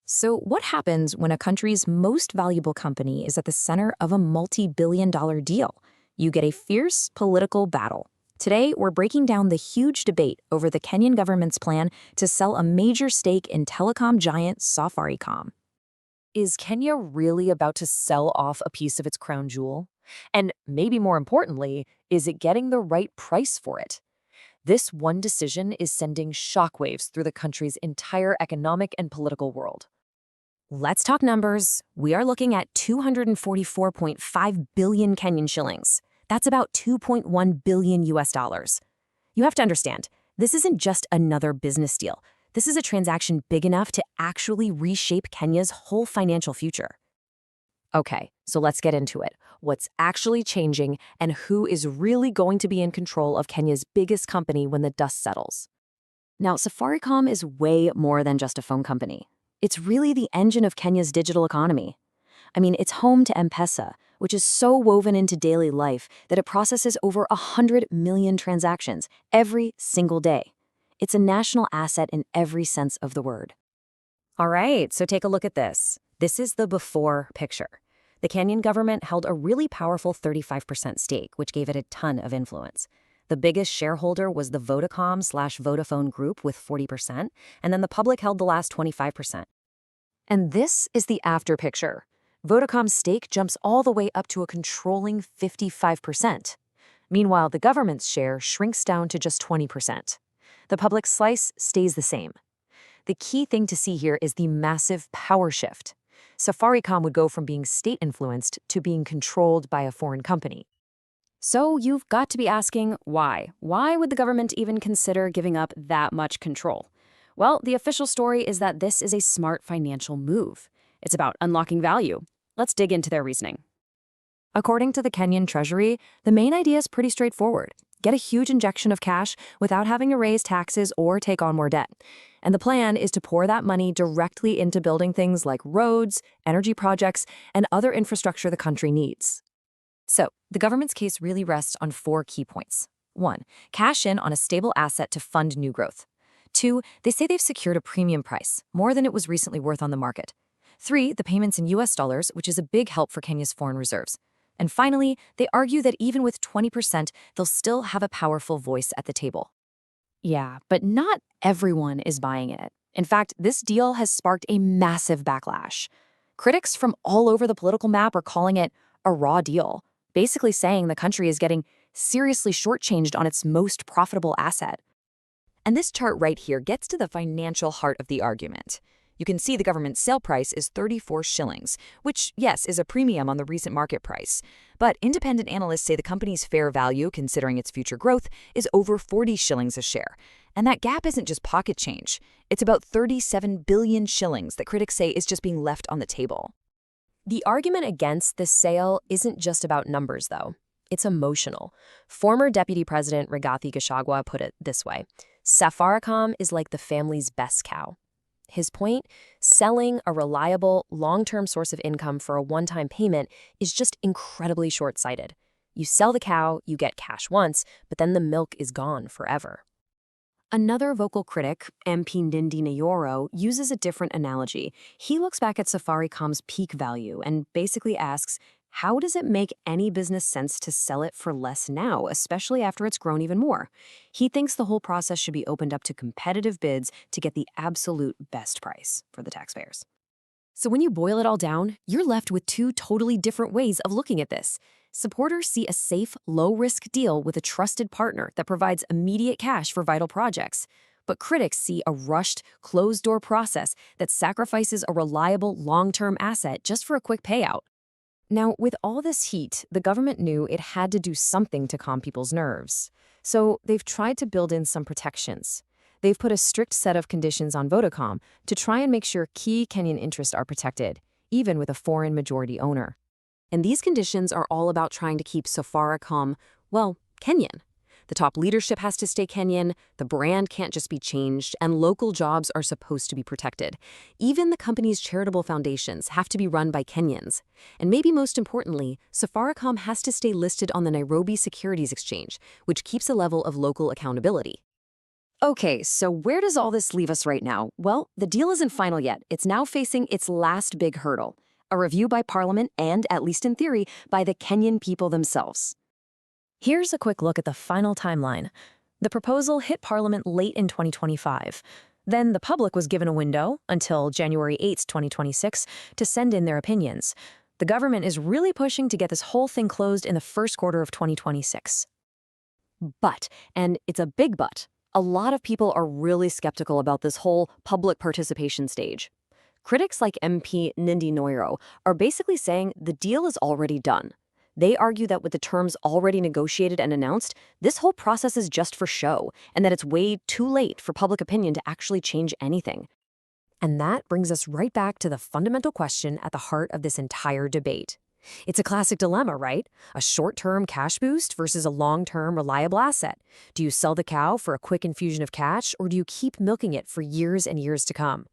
So, what happens when a country's most valuable company is at the center of a multi-billion-dollar deal? You get a fierce political battle. Today, we're breaking down the huge debate over the Kenyan government's plan to sell a major stake in telecom giant Safaricom. Is Kenya really about to sell off a piece of its crown jewel? And maybe more importantly, is it getting the right price for it? This one decision is sending shockwaves through the country's entire economic and political world. Let's talk numbers. We are looking at 244.5 billion Kenyan shillings. That's about 2.1 billion US dollars. You have to understand, this isn't just another business deal. This is a transaction big enough to actually reshape Kenya's whole financial future. Okay, so let's get into it. What's actually changing and who is really going to be in control of Kenya's biggest company when the dust settles? Now, Safaricom is way more than just a phone company. It's really the engine of Kenya's digital economy. I mean, it's home to M-Pesa, which is so woven into daily life that it processes over 100 million transactions every single day. It's a national asset in every sense of the word. All right, so take a look at this. This is the before picture. The Kenyan government held a really powerful 35% stake, which gave it a ton of influence. The biggest shareholder was the Vodacom/Vodafone group with 40%, and then the public held the last 25%. And this is the after picture. Vodacom's stake jumps all the way up to a controlling 55%. Meanwhile, the government's share shrinks down to just 20%. The public slice stays the same. The key thing to see here is the massive power shift. Safaricom would go from being state-influenced to being controlled by a foreign company. So you've got to be asking, why? Why would the government even consider giving up that much control? Well, the official story is that this is a smart financial move. It's about unlocking value. Let's dig into their reasoning. According to the Kenyan Treasury, the main idea is pretty straightforward. Get a huge injection of cash without having to raise taxes or take on more debt. And the plan is to pour that money directly into building things like roads, energy projects, and other infrastructure the country needs. So, the government's case really rests on 4 key points. 1. Cash in on a stable asset to fund new growth. 2. They say they've secured a premium price, more than it was recently worth on the market. 3. The payments in US dollars, which is a big help for Kenya's foreign reserves. And finally, they argue that even with 20%, they'll still have a powerful voice at the table. Yeah, but not everyone is buying it. In fact, this deal has sparked a massive backlash. Critics from all over the political map are calling it a raw deal, basically saying the country is getting seriously shortchanged on its most profitable asset. And this chart right here gets to the financial heart of the argument. You can see the government's sale price is 34 shillings, which, yes, is a premium on the recent market price. But independent analysts say the company's fair value, considering its future growth, is over 40 shillings a share. And that gap isn't just pocket change. It's about 37 billion shillings that critics say is just being left on the table. The argument against this sale isn't just about numbers, though. It's emotional. Former Deputy President Rigathi Gachagua put it this way: Safaricom is like the family's best cow. His point, selling a reliable, long-term source of income for a one-time payment is just incredibly short-sighted. You sell the cow, you get cash once, but then the milk is gone forever. Another vocal critic, MP Ndindi Nyoro, uses a different analogy. He looks back at Safaricom's peak value and basically asks, how does it make any business sense to sell it for less now, especially after it's grown even more? He thinks the whole process should be opened up to competitive bids to get the absolute best price for the taxpayers. So when you boil it all down, you're left with 2 totally different ways of looking at this. Supporters see a safe, low-risk deal with a trusted partner that provides immediate cash for vital projects. But critics see a rushed, closed-door process that sacrifices a reliable, long-term asset just for a quick payout. Now, with all this heat, the government knew it had to do something to calm people's nerves. So they've tried to build in some protections. They've put a strict set of conditions on Vodacom to try and make sure key Kenyan interests are protected, even with a foreign majority owner. And these conditions are all about trying to keep Safaricom, well, Kenyan. The top leadership has to stay Kenyan, the brand can't just be changed, and local jobs are supposed to be protected. Even the company's charitable foundations have to be run by Kenyans. And maybe most importantly, Safaricom has to stay listed on the Nairobi Securities Exchange, which keeps a level of local accountability. Okay, so where does all this leave us right now? Well, the deal isn't final yet. It's now facing its last big hurdle, a review by Parliament and, at least in theory, by the Kenyan people themselves. Here's a quick look at the final timeline. The proposal hit Parliament late in 2025. Then the public was given a window, until January 8, 2026, to send in their opinions. The government is really pushing to get this whole thing closed in the first quarter of 2026. But, and it's a big but, a lot of people are really skeptical about this whole public participation stage. Critics like MP Ndindi Nyoro are basically saying the deal is already done. They argue that with the terms already negotiated and announced, this whole process is just for show, and that it's way too late for public opinion to actually change anything. And that brings us right back to the fundamental question at the heart of this entire debate. It's a classic dilemma, right? A short-term cash boost versus a long-term reliable asset. Do you sell the cow for a quick infusion of cash, or do you keep milking it for years and years to come?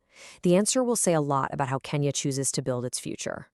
The answer will say a lot about how Kenya chooses to build its future.